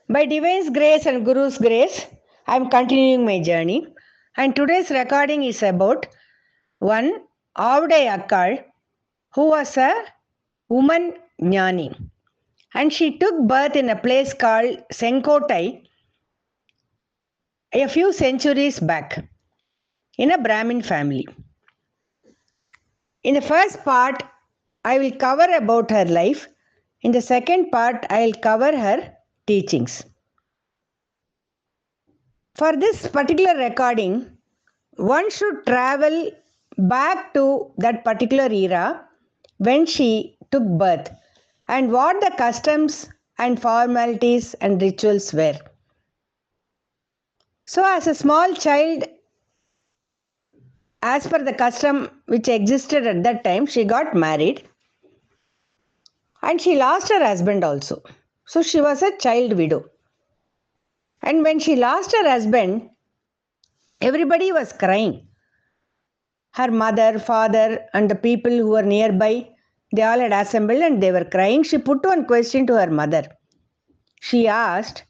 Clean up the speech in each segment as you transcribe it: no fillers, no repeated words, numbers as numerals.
By Divine's grace and Guru's grace, I am continuing my journey. And today's recording is about one Avudai Akkal, who was a woman Jnani. And she took birth in a place called Senkotai a few centuries back in a Brahmin family. In the first part, I will cover about her life. In the second part, I will cover her teachings. For this particular recording, one should travel back to that particular era when she took birth and what the customs and formalities and rituals were. So, as a small child, as per the custom which existed at that time, she got married and she lost her husband also. So, she was a child widow. And when she lost her husband, everybody was crying. Her mother, father, and the people who were nearby, they all had assembled and they were crying. She put one question to her mother. She asked,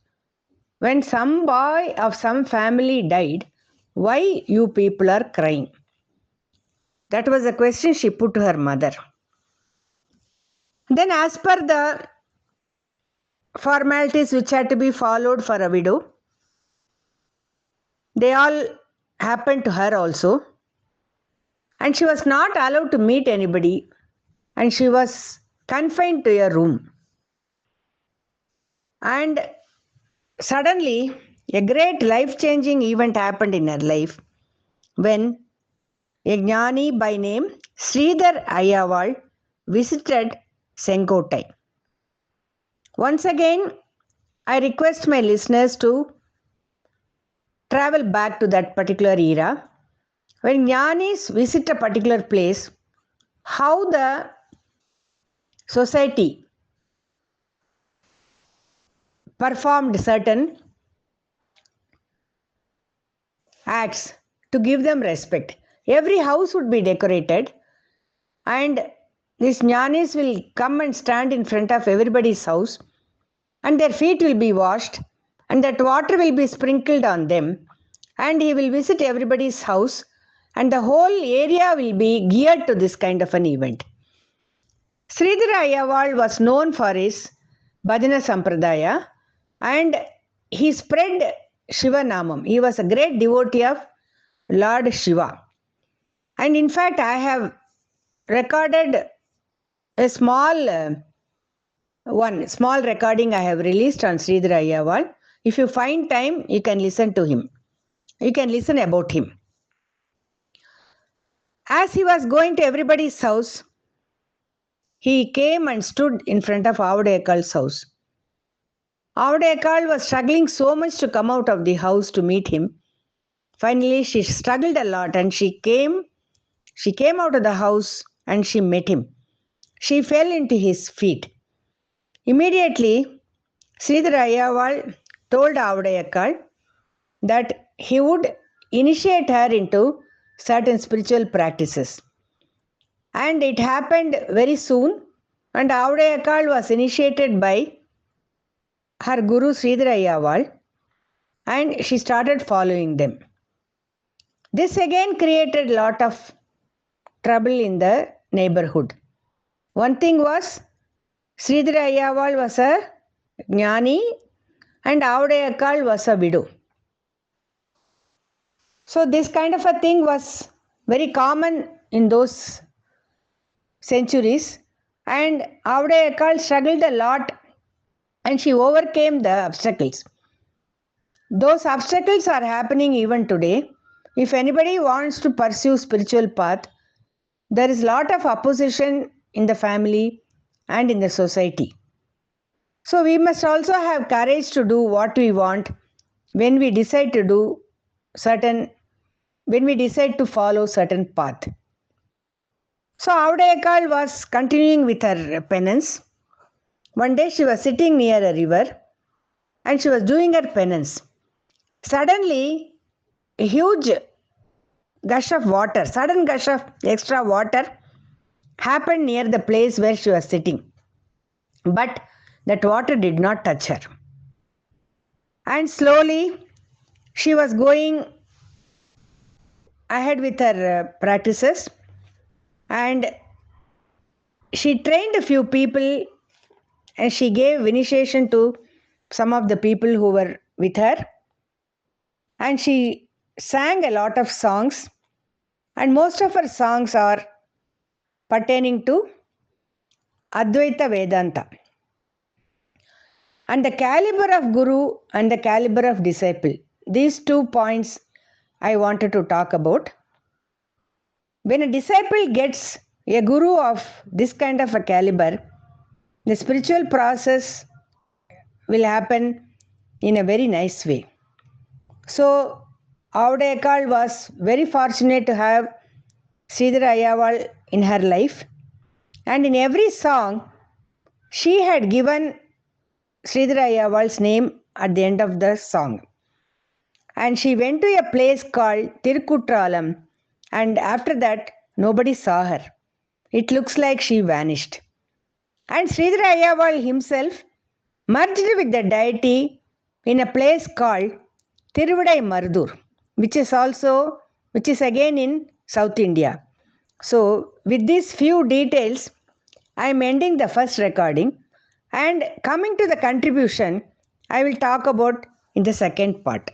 when some boy of some family died, why you people are crying? That was the question she put to her mother. Then, as per the formalities which had to be followed for a widow, they all happened to her also. And she was not allowed to meet anybody. And she was confined to a room. And suddenly, a great life-changing event happened in her life when a Jnani by name Sridhar Ayyaval visited Senkotai. Once again, I request my listeners to travel back to that particular era. When Jnanis visit a particular place, how the society performed certain acts to give them respect. Every house would be decorated and these Jnanis will come and stand in front of everybody's house and their feet will be washed and that water will be sprinkled on them and he will visit everybody's house and the whole area will be geared to this kind of an event. Sridhar Ayyaval was known for his Bhajana Sampradaya and he spread Shiva Namam. He was a great devotee of Lord Shiva. And in fact, I have recorded a small recording I have released on Sridhar Ayyaval. If you find time, you can listen to him. You can listen about him. As he was going to everybody's house, he came and stood in front of Avudai Akkal's house. Avudai Akkal was struggling so much to come out of the house to meet him. Finally, she struggled a lot and she came out of the house and she met him. She fell into his feet. Immediately, Sridhar Ayyaval told Avudai Akkal that he would initiate her into certain spiritual practices. And it happened very soon and Avudai Akkal was initiated by her guru Sridhar Ayyaval and she started following them. This again created a lot of trouble in the neighborhood. One thing was, Sridhar Ayyaval was a Jnani and Avudai Akkal was a widow. So this kind of a thing was very common in those centuries and Avudai Akkal struggled a lot and she overcame the obstacles. Those obstacles are happening even today. If anybody wants to pursue spiritual path, there is a lot of opposition in the family and in the society. So we must also have courage to do what we want when we decide to follow certain path. So Avudai Akkal was continuing with her penance. One day she was sitting near a river and she was doing her penance. Suddenly, a huge sudden gush of extra water happened near the place where she was sitting. But that water did not touch her. And slowly she was going ahead with her practices, and she trained a few people, and she gave initiation to some of the people who were with her, and she sang a lot of songs, and most of her songs are pertaining to Advaita Vedanta. And the caliber of guru and the caliber of disciple, these 2 points I wanted to talk about. When a disciple gets a guru of this kind of a caliber, the spiritual process will happen in a very nice way. So, Avudai Akkal was very fortunate to have Sridhar Ayyaval in her life, and in every song, she had given Sridhar Ayyaval's name at the end of the song. And she went to a place called Tirukkutralam, and after that, nobody saw her. It looks like she vanished. And Sridhar Ayyaval himself merged with the deity in a place called Tiruvadai Marudur, which is again in South India. So, with these few details, I am ending the first recording, and coming to the contribution, I will talk about in the second part.